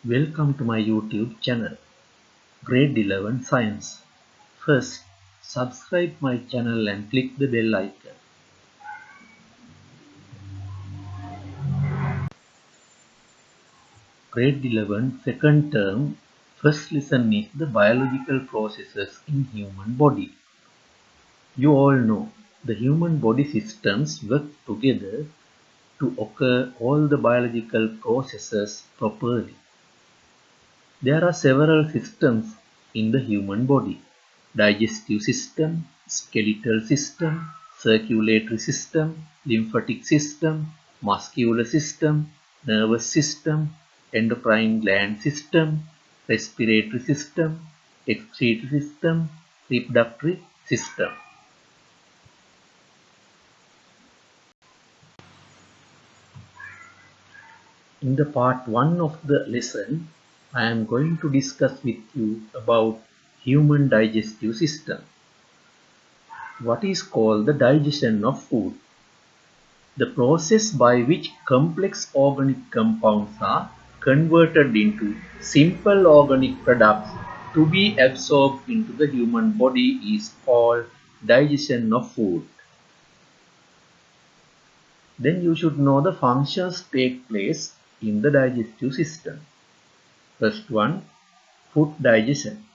Welcome to my YouTube channel, Grade 11 Science. First, subscribe my channel and click the bell icon. Grade 11 second term, first lesson is the biological processes in human body. You all know the human body systems work together to occur all the biological processes properly. There are several systems in the human body: digestive system, skeletal system, circulatory system, lymphatic system, muscular system, nervous system, endocrine gland system, respiratory system, excretory system, reproductive system. In the part 1 of the lesson, I am going to discuss with you about human digestive system. What is called the digestion of food? The process by which complex organic compounds are converted into simple organic products to be absorbed into the human body is called digestion of food. Then you should know the functions take place in the digestive system. First one, food digestion.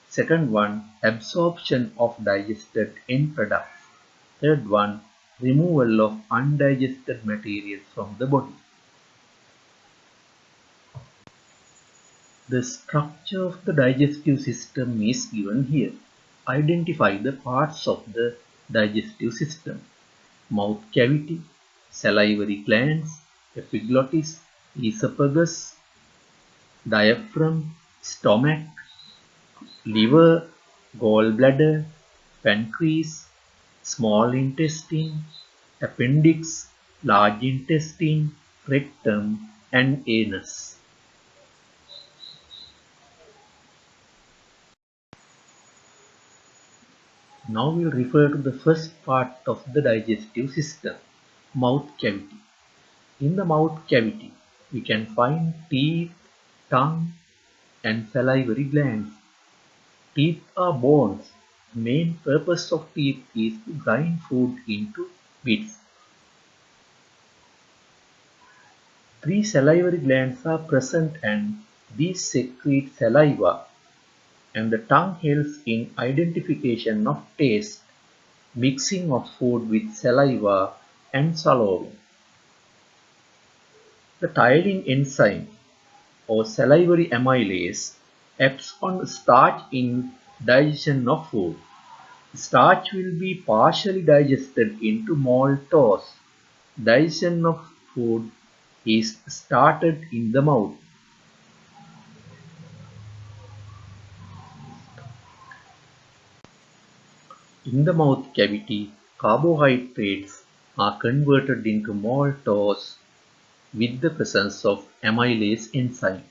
Second one, absorption of digested end products. Third one, removal of undigested materials from the body. The structure of the digestive system is given here. Identify the parts of the digestive system: mouth cavity, salivary glands, epiglottis, esophagus, diaphragm, stomach, liver, gallbladder, pancreas, small intestine, appendix, large intestine, rectum, and anus. Now we'll refer to the first part of the digestive system, mouth cavity. In the mouth cavity, we can find teeth, tongue, and salivary glands. Teeth are bones. The main purpose of teeth is to grind food into bits. Three salivary glands are present and these secrete saliva, and the tongue helps in identification of taste, mixing of food with saliva, and swallowing. The Tylenine enzyme or salivary amylase acts on starch in digestion of food. Starch will be partially digested into maltose. Digestion of food is started in the mouth. In the mouth cavity, carbohydrates are converted into maltose with the presence of amylase enzyme.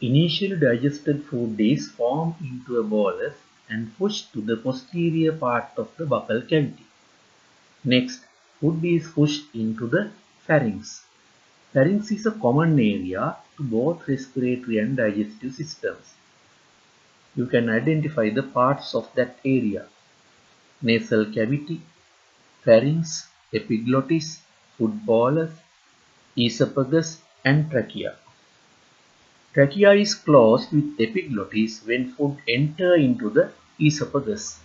Initially digested food is formed into a bolus and pushed to the posterior part of the buccal cavity. Next, food is pushed into the pharynx. Pharynx is a common area to both respiratory and digestive systems. You can identify the parts of that area: nasal cavity, pharynx, epiglottis, food bolus, esophagus, and trachea. Trachea is closed with epiglottis when food enters into the esophagus.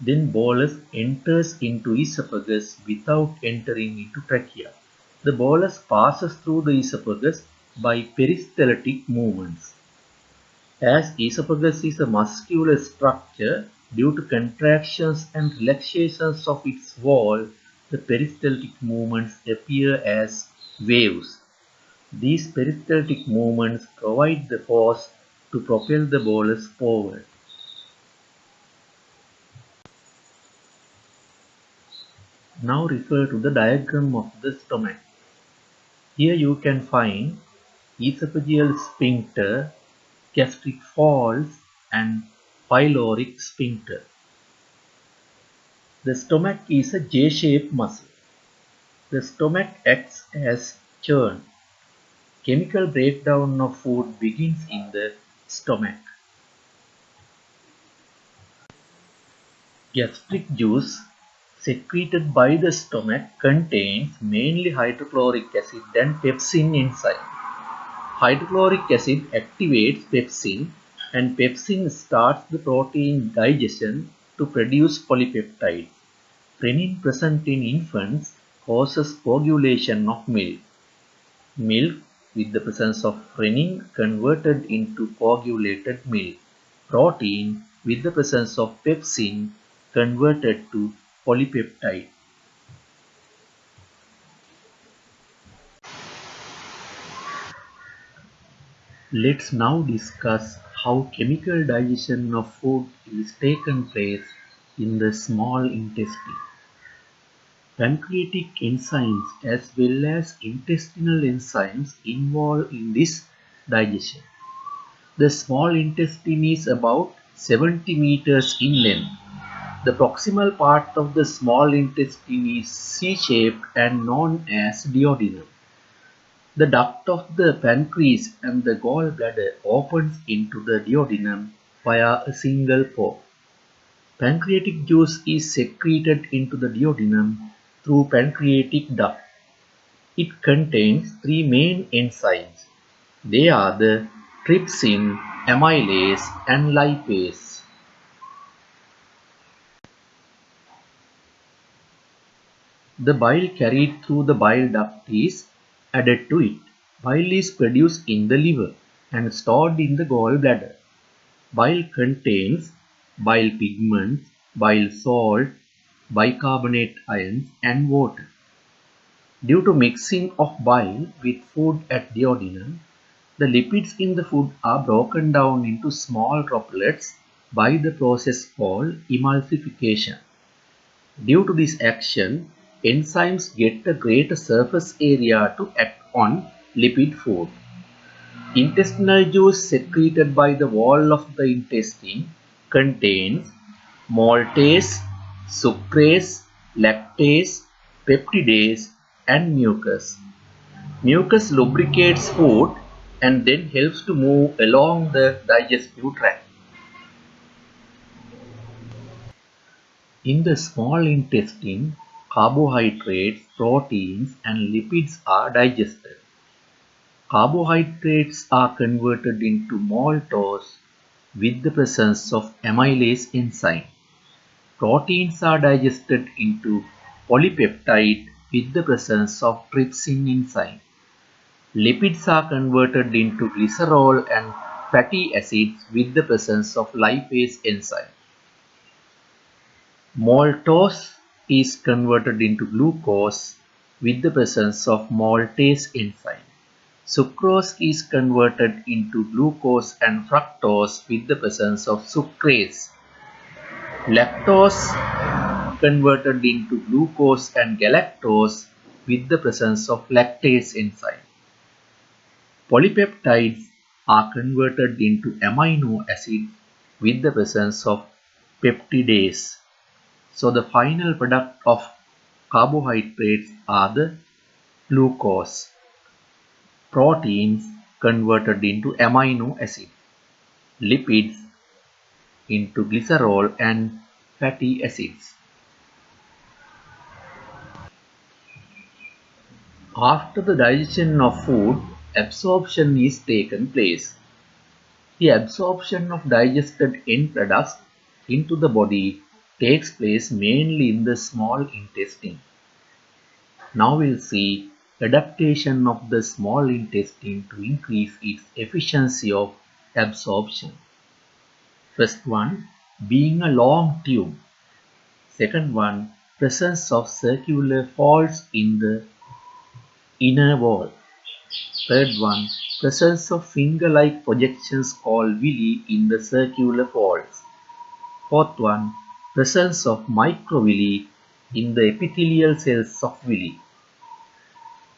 Then bolus enters into esophagus without entering into trachea. The bolus passes through the esophagus by peristaltic movements. As esophagus is a muscular structure, due to contractions and relaxations of its wall, the peristaltic movements appear as waves. These peristaltic movements provide the force to propel the bolus forward. Now refer to the diagram of the stomach. Here you can find esophageal sphincter, gastric folds, and pyloric sphincter. The stomach is a J-shaped muscle. The stomach acts as churn. Chemical breakdown of food begins in the stomach. Gastric juice secreted by the stomach contains mainly hydrochloric acid and pepsin enzyme. Hydrochloric acid activates pepsin and pepsin starts the protein digestion to produce polypeptides. Renin present in infants causes coagulation of milk. Milk with the presence of renin converted into coagulated milk. Protein with the presence of pepsin converted to polypeptide. Let's now discuss how chemical digestion of food is taken place in the small intestine. Pancreatic enzymes as well as intestinal enzymes involved in this digestion. The small intestine is about 70 meters in length. The proximal part of the small intestine is C-shaped and known as duodenum. The duct of the pancreas and the gallbladder opens into the duodenum via a single pore. Pancreatic juice is secreted into the duodenum through pancreatic duct. It contains three main enzymes. They are the trypsin, amylase, and lipase. The bile carried through the bile duct is added to it. Bile is produced in the liver and stored in the gallbladder. Bile contains bile pigments, bile salt, bicarbonate ions, and water. Due to mixing of bile with food at duodenum, the lipids in the food are broken down into small droplets by the process called emulsification. Due to this action, enzymes get a greater surface area to act on lipid food. Intestinal juice secreted by the wall of the intestine contains maltase, sucrase, lactase, peptidase, and mucus. Mucus lubricates food and then helps to move along the digestive tract. In the small intestine, carbohydrates, proteins, and lipids are digested. Carbohydrates are converted into maltose with the presence of amylase enzyme. Proteins are digested into polypeptide with the presence of trypsin enzyme. Lipids are converted into glycerol and fatty acids with the presence of lipase enzyme. Maltose is converted into glucose with the presence of maltase enzyme. Sucrose is converted into glucose and fructose with the presence of sucrase. Lactose converted into glucose and galactose with the presence of lactase enzyme. Polypeptides are converted into amino acids with the presence of peptidase. So the final product of carbohydrates are the glucose. Proteins converted into amino acid. Lipids into glycerol and fatty acids. After the digestion of food, absorption is taken place. The absorption of digested end products into the body takes place mainly in the small intestine. Now we'll see adaptation of the small intestine to increase its efficiency of absorption. First one, being a long tube. Second one, presence of circular folds in the inner wall. Third one, presence of finger-like projections called villi in the circular folds. Fourth one, presence of microvilli in the epithelial cells of villi.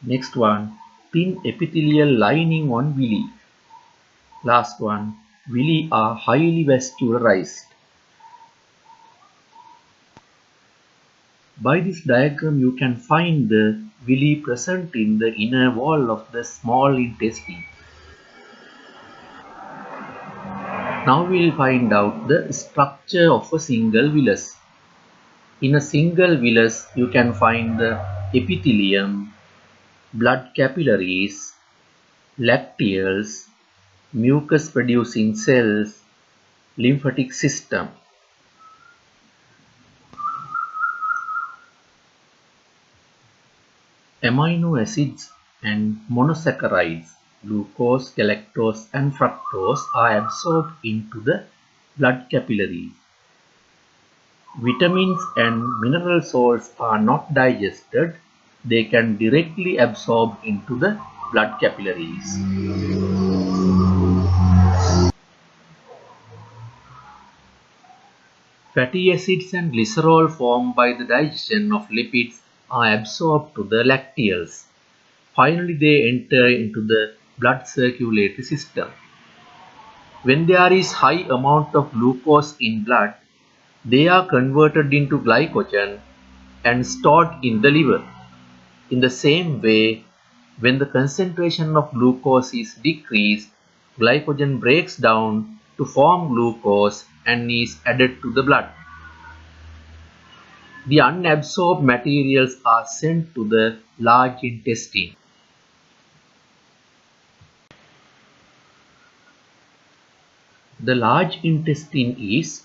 Next one, thin epithelial lining on villi. Last one, villi are highly vascularized. By this diagram, you can find the villi present in the inner wall of the small intestine. Now we will find out the structure of a single villus. In a single villus, you can find the epithelium, blood capillaries, lacteals, mucus producing cells, lymphatic system. Amino acids and monosaccharides, glucose, galactose and fructose are absorbed into the blood capillaries. Vitamins and mineral salts are not digested, they can directly absorb into the blood capillaries. Fatty acids and glycerol formed by the digestion of lipids are absorbed to the lacteals. Finally, they enter into the blood circulatory system. When there is high amount of glucose in blood, they are converted into glycogen and stored in the liver. In the same way, when the concentration of glucose is decreased, glycogen breaks down to form glucose and is added to the blood. The unabsorbed materials are sent to the large intestine. The large intestine is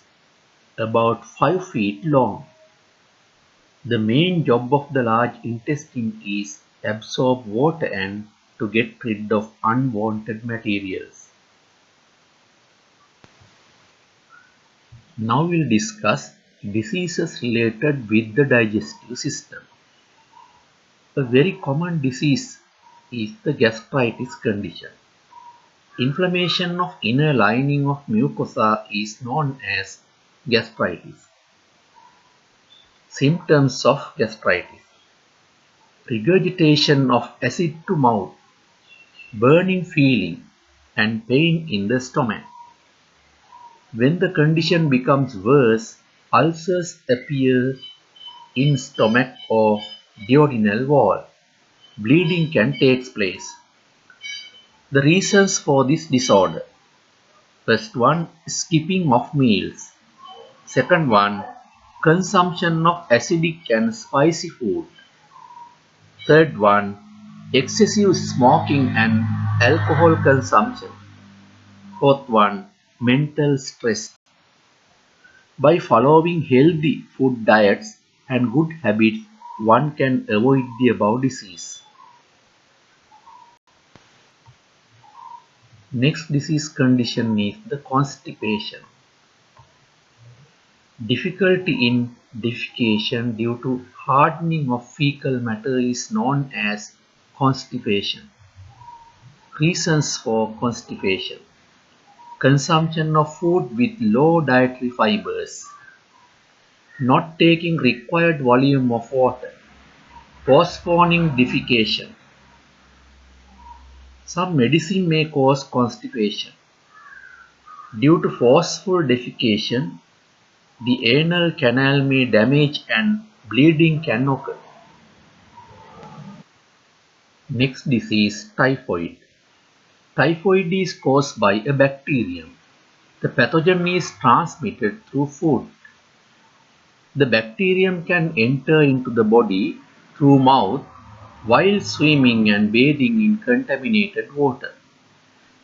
about 5 feet long. The main job of the large intestine is absorb water and to get rid of unwanted materials. Now we'll discuss diseases related with the digestive system. A very common disease is the gastritis condition. Inflammation of inner lining of mucosa is known as gastritis. Symptoms of gastritis: regurgitation of acid to mouth, burning feeling, and pain in the stomach. When the condition becomes worse, ulcers appear in stomach or duodenal wall. Bleeding can take place. The reasons for this disorder: first one, skipping of meals. Second one, consumption of acidic and spicy food. Third one, excessive smoking and alcohol consumption. Fourth one, mental stress. By following healthy food diets and good habits, one can avoid the above disease. Next disease condition is the constipation. Difficulty in defecation due to hardening of fecal matter is known as constipation. Reasons for constipation: consumption of food with low dietary fibers, not taking required volume of water, postponing defecation. Some medicine may cause constipation. Due to forceful defecation, the anal canal may damage and bleeding can occur. Next disease, typhoid. Typhoid is caused by a bacterium. The pathogen is transmitted through food. The bacterium can enter into the body through mouth while swimming and bathing in contaminated water.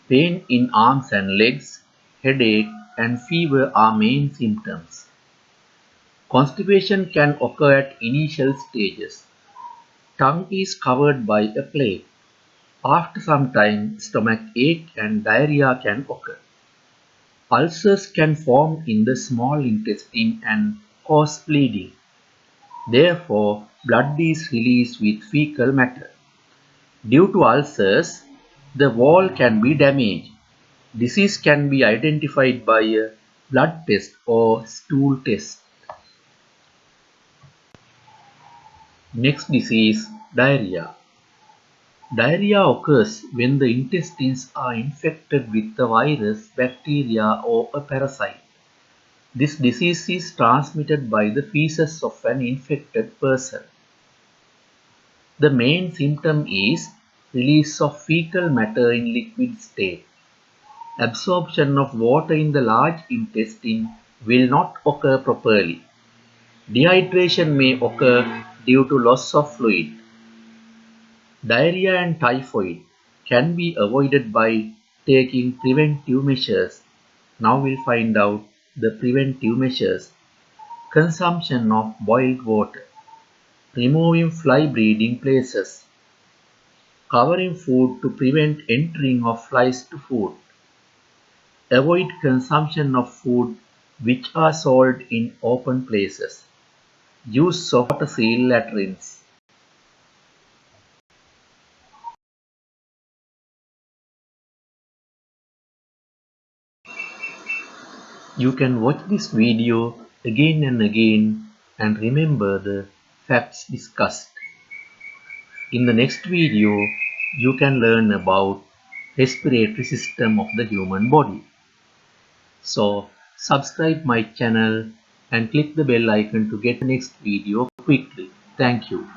Pain in arms and legs, headache, and fever are main symptoms. Constipation can occur at initial stages. Tongue is covered by a plaque. After some time, stomach ache and diarrhea can occur. Ulcers can form in the small intestine and cause bleeding. Therefore, blood is released with fecal matter. Due to ulcers, the wall can be damaged. Disease can be identified by a blood test or stool test. Next disease, diarrhea. Diarrhea occurs when the intestines are infected with a virus, bacteria, or a parasite. This disease is transmitted by the feces of an infected person. The main symptom is release of fecal matter in liquid state. Absorption of water in the large intestine will not occur properly. Dehydration may occur due to loss of fluid. Diarrhea and typhoid can be avoided by taking preventive measures. Now we'll find out the preventive measures. Consumption of boiled water. Removing fly breeding places. Covering food to prevent entering of flies to food. Avoid consumption of food which are sold in open places. Use of water-sealed latrines. You can watch this video again and again and remember the facts discussed. In the next video, you can learn about respiratory system of the human body. So, subscribe my channel and click the bell icon to get the next video quickly. Thank you.